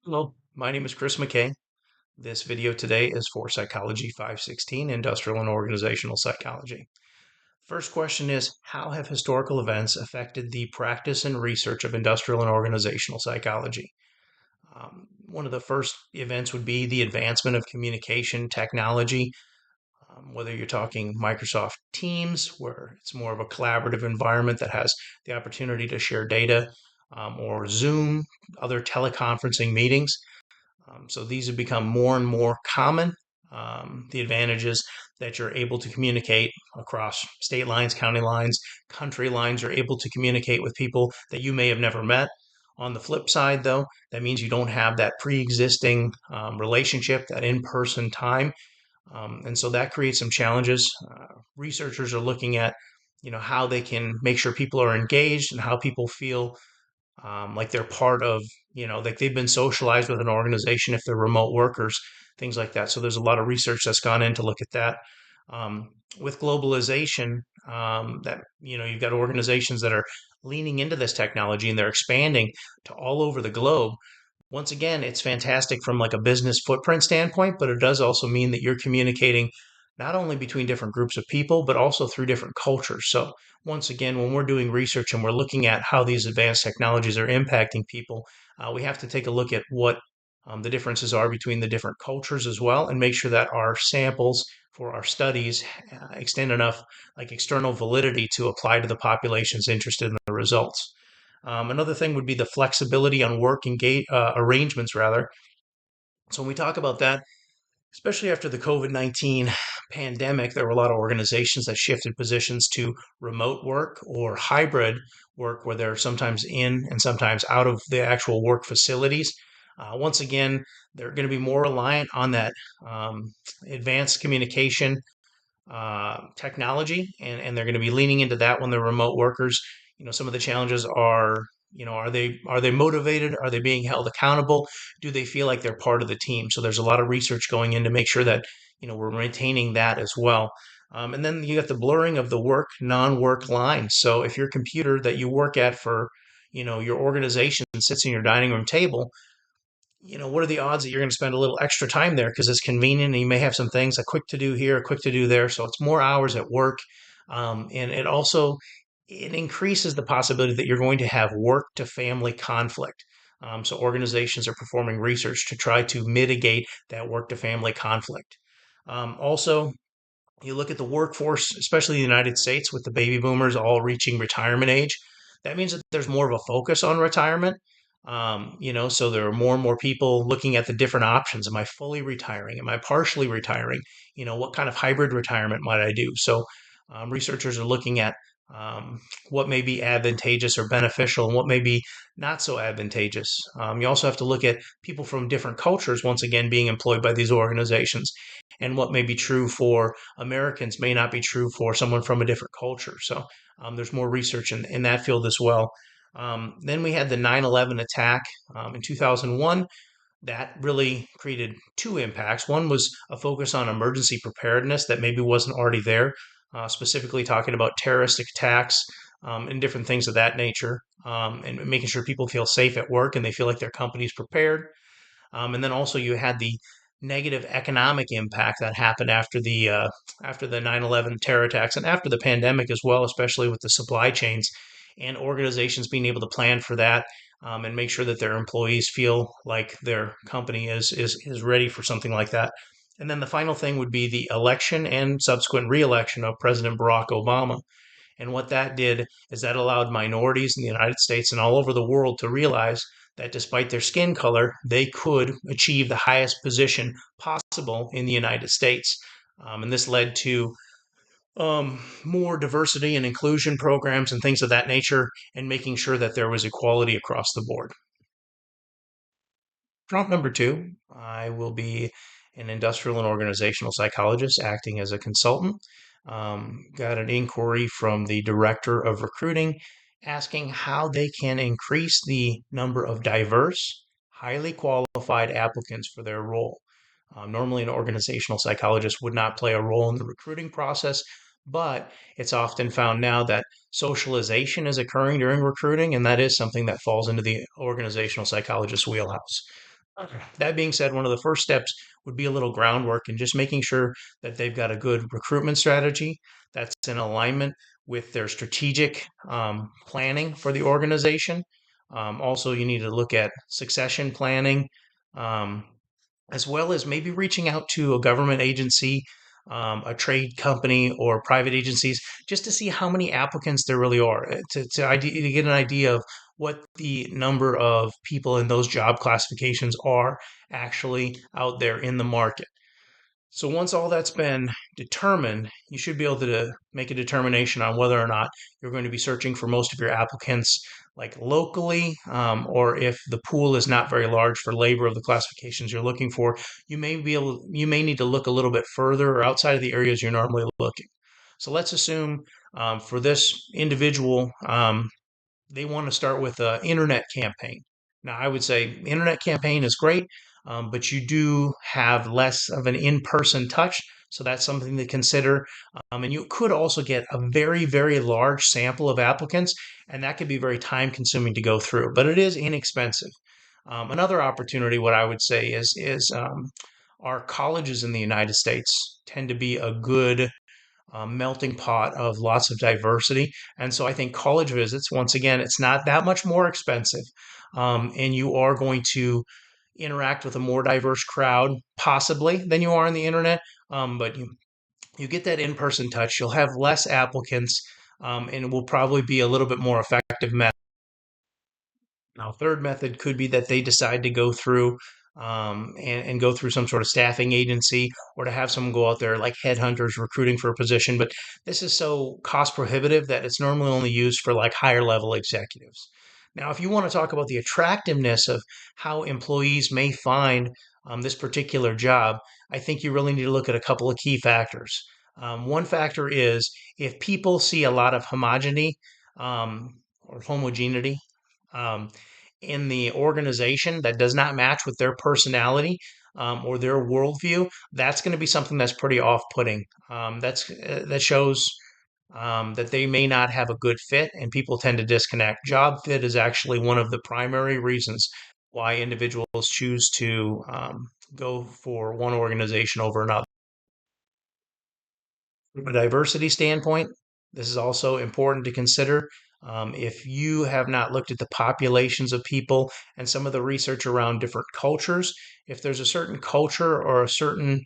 Hello, my name is Chris McKay. This video today is for Psychology 516, Industrial and Organizational Psychology. First question is, how have historical events affected the practice and research of industrial and organizational psychology? One of the first events would be the advancement of communication technology, whether you're talking Microsoft Teams, where it's more of a collaborative environment that has the opportunity to share data, or Zoom, other teleconferencing meetings. So these have become more and more common. The advantage is that you're able to communicate across state lines, county lines, country lines. You're able to communicate with people that you may have never met. On the flip side, though, that means you don't have that pre existing relationship, that in person time. And so that creates some challenges. Researchers are looking at how they can make sure people are engaged and how people feel like they're part of, like they've been socialized with an organization if they're remote workers, things like that. So there's a lot of research that's gone in to look at that. With globalization, that you've got organizations that are leaning into this technology and they're expanding to all over the globe. Once again, it's fantastic from like a business footprint standpoint, but it does also mean that you're communicating not only between different groups of people, but also through different cultures. So once again, when we're doing research and we're looking at how these advanced technologies are impacting people, we have to take a look at what the differences are between the different cultures as well, and make sure that our samples for our studies extend enough like external validity to apply to the populations interested in the results. Another thing would be the flexibility on work arrangements, rather. So when we talk about that, especially after the COVID-19 pandemic, there were a lot of organizations that shifted positions to remote work or hybrid work, where they're sometimes in and sometimes out of the actual work facilities. Once again, they're going to be more reliant on that advanced communication technology, and they're going to be leaning into that when they're remote workers. Some of the challenges are, are they motivated? Are they being held accountable? Do they feel like they're part of the team? So there's a lot of research going in to make sure that we're maintaining that as well. And then you got the blurring of the work non-work lines. So if your computer that you work at for your organization sits in your dining room table, what are the odds that you're going to spend a little extra time there because it's convenient and you may have some things, a quick to do here, a quick to do there. So it's more hours at work. And it also it increases the possibility that you're going to have work to family conflict. So organizations are performing research to try to mitigate that work to family conflict. Also, you look at the workforce, especially the United States, with the baby boomers all reaching retirement age. That means that there's more of a focus on retirement. So there are more and more people looking at the different options. Am I fully retiring? Am I partially retiring? What kind of hybrid retirement might I do? So researchers are looking at what may be advantageous or beneficial and what may be not so advantageous. You also have to look at people from different cultures, once again, being employed by these organizations, and what may be true for Americans may not be true for someone from a different culture. So there's more research in that field as well. Then we had the 9/11 attack in 2001. That really created two impacts. One was a focus on emergency preparedness that maybe wasn't already there, specifically talking about terroristic attacks and different things of that nature, and making sure people feel safe at work and they feel like their company's prepared. And then also you had the negative economic impact that happened after the 9/11 terror attacks and after the pandemic as well, especially with the supply chains and organizations being able to plan for that, and make sure that their employees feel like their company is ready for something like that. And then the final thing would be the election and subsequent reelection of President Barack Obama. And what that did is that allowed minorities in the United States and all over the world to realize that despite their skin color, they could achieve the highest position possible in the United States. And this led to more diversity and inclusion programs and things of that nature, and making sure that there was equality across the board. Prompt number two, I will be an industrial and organizational psychologist acting as a consultant. Got an inquiry from the director of recruiting asking how they can increase the number of diverse, highly qualified applicants for their role. Normally, an organizational psychologist would not play a role in the recruiting process, but it's often found now that socialization is occurring during recruiting, and that is something that falls into the organizational psychologist's wheelhouse. That being said, one of the first steps would be a little groundwork and just making sure that they've got a good recruitment strategy that's in alignment with their strategic planning for the organization. Also, you need to look at succession planning, um, as well as maybe reaching out to a government agency, a trade company, or private agencies just to see how many applicants there really are, to get an idea of what the number of people in those job classifications are actually out there in the market. So once all that's been determined, you should be able to make a determination on whether or not you're going to be searching for most of your applicants like locally, or if the pool is not very large for labor of the classifications you're looking for, you may need to look a little bit further or outside of the areas you're normally looking. So let's assume for this individual, they want to start with an internet campaign. Now, I would say internet campaign is great, but you do have less of an in-person touch, so that's something to consider. And you could also get a very, very large sample of applicants, and that could be very time-consuming to go through. But it is inexpensive. Another opportunity, what I would say is our colleges in the United States tend to be a good melting pot of lots of diversity. And so I think college visits, once again, it's not that much more expensive. And you are going to interact with a more diverse crowd, possibly, than you are on the internet. But you get that in person touch, you'll have less applicants, and it will probably be a little bit more effective method. Now, third method could be that they decide to go through and go through some sort of staffing agency or to have someone go out there like headhunters recruiting for a position. But this is so cost prohibitive that it's normally only used for like higher level executives. Now, if you want to talk about the attractiveness of how employees may find this particular job, I think you really need to look at a couple of key factors. One factor is if people see a lot of or homogeneity, um, in the organization that does not match with their personality, or their worldview, that's going to be something that's pretty off-putting. That shows that they may not have a good fit, and people tend to disconnect. Job fit is actually one of the primary reasons why individuals choose to go for one organization over another. From a diversity standpoint, this is also important to consider. If you have not looked at the populations of people and some of the research around different cultures, if there's a certain culture or a certain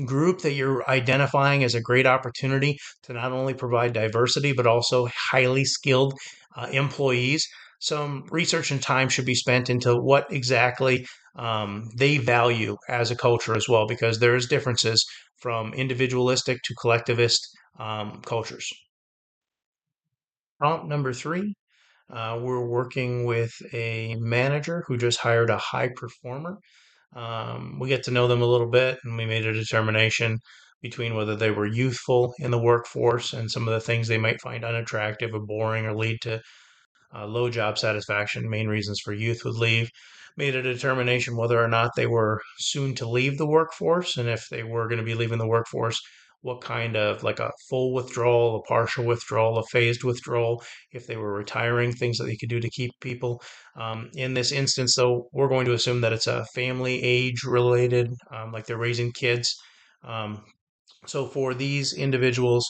group that you're identifying as a great opportunity to not only provide diversity, but also highly skilled employees, some research and time should be spent into what exactly they value as a culture as well, because there's differences from individualistic to collectivist cultures. Prompt number three, we're working with a manager who just hired a high performer. We get to know them a little bit, and we made a determination between whether they were youthful in the workforce and some of the things they might find unattractive or boring or lead to low job satisfaction, main reasons for youth would leave, made a determination whether or not they were soon to leave the workforce, and if they were going to be leaving the workforce, what kind of like a full withdrawal, a partial withdrawal, a phased withdrawal, if they were retiring, things that they could do to keep people. In this instance, though, we're going to assume that it's a family age related, like they're raising kids. Um, so for these individuals,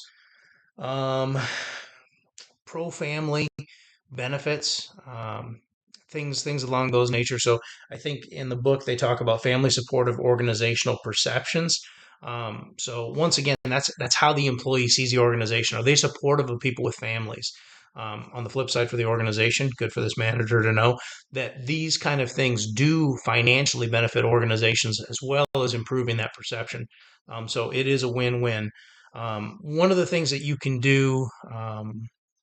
um, pro family benefits, things along those nature. So I think in the book they talk about family supportive organizational perceptions. So once again, that's how the employee sees the organization. Are they supportive of people with families? On the flip side, for the organization, good for this manager to know that these kind of things do financially benefit organizations as well as improving that perception. So it is a win-win. One of the things that you can do,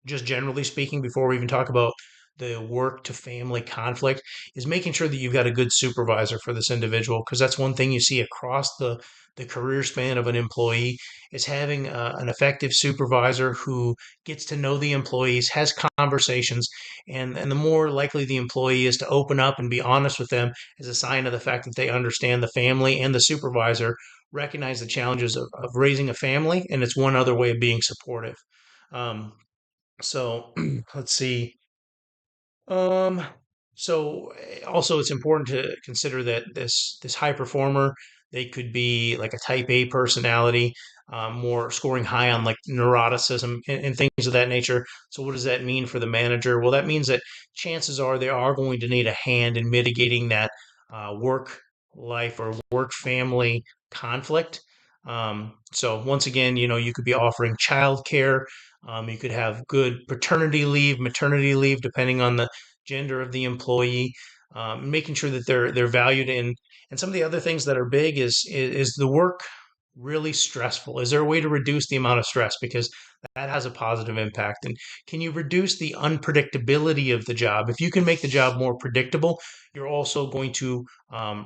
just generally speaking, before we even talk about the work to family conflict, is making sure that you've got a good supervisor for this individual, because that's one thing you see across the career span of an employee is having an effective supervisor who gets to know the employees, has conversations, and the more likely the employee is to open up and be honest with them is a sign of the fact that they understand the family, and the supervisor recognize the challenges of raising a family, and it's one other way of being supportive. Um, so let's see. Um, So also it's important to consider that this high performer, they could be like a type A personality, more scoring high on like neuroticism and things of that nature. So what does that mean for the manager? Well, that means that chances are they are going to need a hand in mitigating that work life or work family conflict. So once again, you could be offering childcare. You could have good paternity leave, maternity leave, depending on the gender of the employee, making sure that they're valued in. And some of the other things that are big is the work really stressful? Is there a way to reduce the amount of stress because that has a positive impact? And can you reduce the unpredictability of the job? If you can make the job more predictable, you're also going to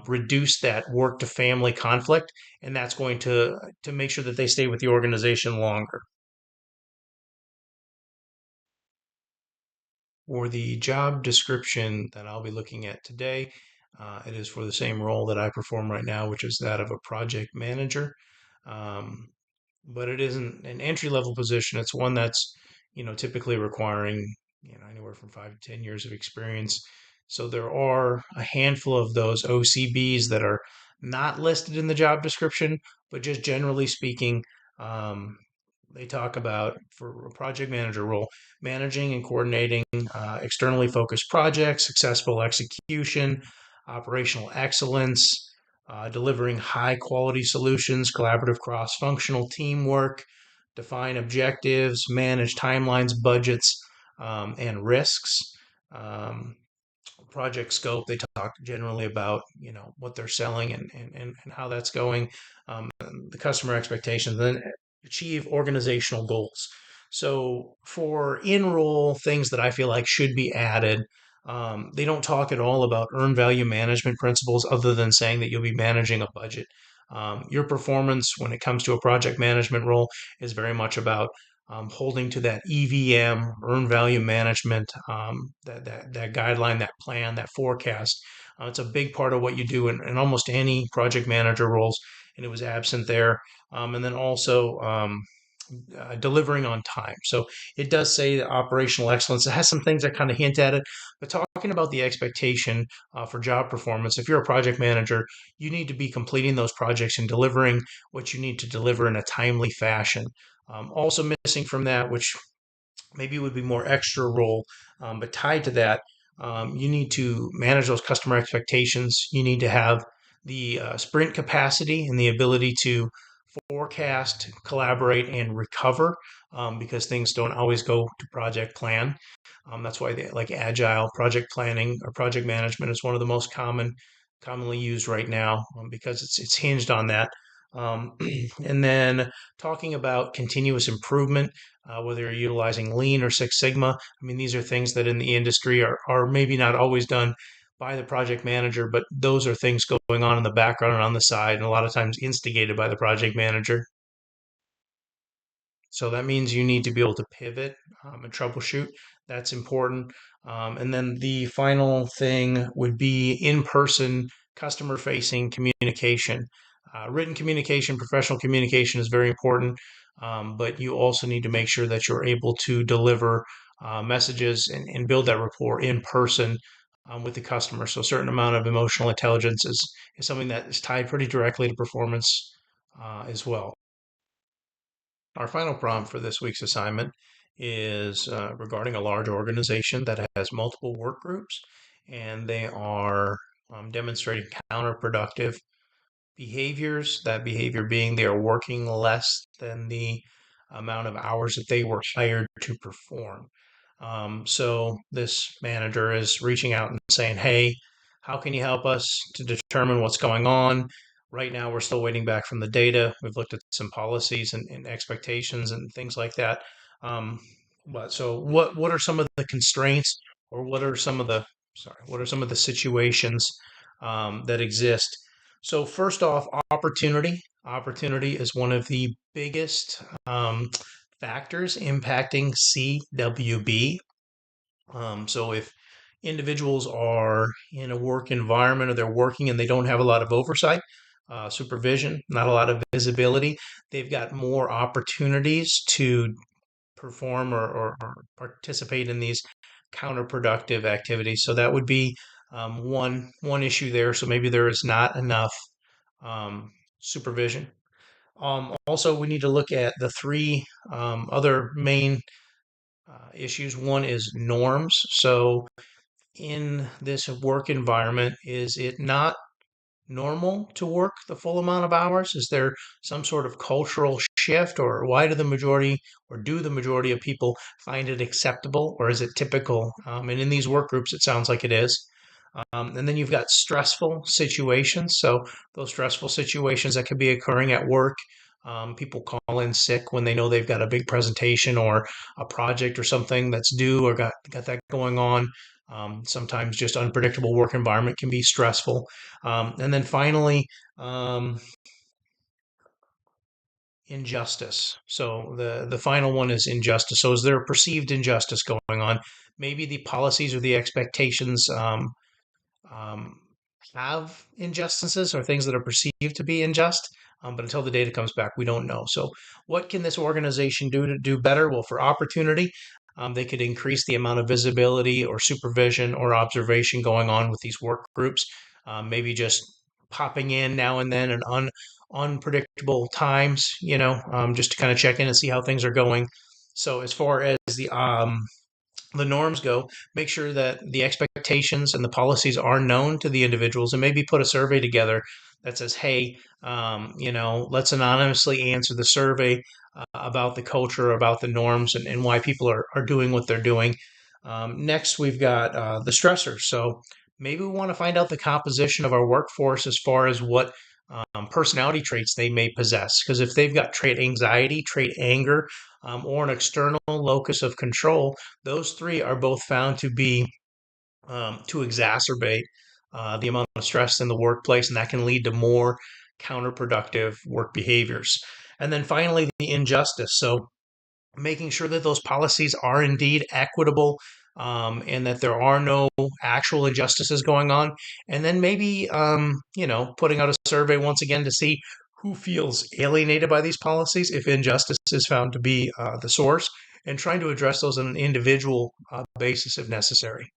reduce that work to family conflict, and that's going to make sure that they stay with the organization longer. For the job description that I'll be looking at today, it is for the same role that I perform right now, which is that of a project manager. Um, but it isn't an entry level position. It's one that's, typically requiring, anywhere from 5 to 10 years of experience. So there are a handful of those OCBs that are not listed in the job description, but just generally speaking, um, they talk about for a project manager role, managing and coordinating externally focused projects, successful execution, operational excellence, delivering high quality solutions, collaborative cross functional teamwork, define objectives, manage timelines, budgets, and risks. Um, Project scope, they talk generally about what they're selling and how that's going, the customer expectations, then achieve organizational goals. So for in role things that I feel like should be added, they don't talk at all about earned value management principles other than saying that you'll be managing a budget. Your performance when it comes to a project management role is very much about holding to that EVM, earned value management, that guideline, that plan, that forecast. It's a big part of what you do in almost any project manager roles, and it was absent there. And then also delivering on time. So it does say that operational excellence. It has some things that kind of hint at it, but talking about the expectation for job performance, if you're a project manager, you need to be completing those projects and delivering what you need to deliver in a timely fashion. Also missing from that, which maybe would be more extra role, but tied to that, you need to manage those customer expectations. You need to have the sprint capacity and the ability to forecast, collaborate, and recover because things don't always go to project plan. That's why like agile project planning or project management is one of the most commonly used right now because it's hinged on that. Um, and then talking about continuous improvement, whether you're utilizing Lean or Six Sigma. I mean, these are things that in the industry are maybe not always done by the project manager, but those are things going on in the background and on the side, and a lot of times instigated by the project manager. So that means you need to be able to pivot and troubleshoot. That's important. And then the final thing would be in person, customer facing communication. Written communication, professional communication is very important, but you also need to make sure that you're able to deliver messages and build that rapport in person with the customer. So, a certain amount of emotional intelligence is something that is tied pretty directly to performance as well. Our final prompt for this week's assignment is regarding a large organization that has multiple work groups, and they are demonstrating counterproductive behaviors. That behavior being they are working less than the amount of hours that they were hired to perform. So this manager is reaching out and saying, "Hey, how can you help us to determine what's going on? Right now, we're still waiting back from the data. We've looked at some policies and expectations and things like that. Um, but so, what are some of the constraints, or what are some of the situations that exist? So, first off, opportunity. Opportunity is one of the biggest factors impacting CWB. So if individuals are in a work environment or they're working and they don't have a lot of oversight, supervision, not a lot of visibility, they've got more opportunities to perform or participate in these counterproductive activities. So that would be one issue there. So maybe there is not enough supervision. Also, we need to look at the three other main issues. One is norms. So in this work environment, is it not normal to work the full amount of hours? Is there some sort of cultural shift, or why do the majority, or do the majority of people find it acceptable, or is it typical? And in these work groups, it sounds like it is. And then you've got stressful situations. So those stressful situations that could be occurring at work. People call in sick when they know they've got a big presentation or a project or something that's due, or got that going on. Sometimes just unpredictable work environment can be stressful. And then finally, injustice. So the final one is injustice. So is there a perceived injustice going on? Maybe the policies or the expectations um, have injustices or things that are perceived to be unjust. But until the data comes back, we don't know. So, what can this organization do to do better? Well, for opportunity, they could increase the amount of visibility or supervision or observation going on with these work groups. Maybe just popping in now and then and unpredictable times, just to kind of check in and see how things are going. So, as far as the norms go, make sure that the expectations and the policies are known to the individuals, and maybe put a survey together that says, hey, let's anonymously answer the survey about the culture, about the norms, and why people are doing what they're doing. Next, we've got the stressors. So maybe we want to find out the composition of our workforce as far as what personality traits they may possess. Because if they've got trait anxiety, trait anger, or an external locus of control, those three are both found to be to exacerbate the amount of stress in the workplace, and that can lead to more counterproductive work behaviors. And then finally, the injustice. So making sure that those policies are indeed equitable, and that there are no actual injustices going on. And then maybe, putting out a survey once again to see who feels alienated by these policies, if injustice is found to be the source, and trying to address those on an individual basis if necessary.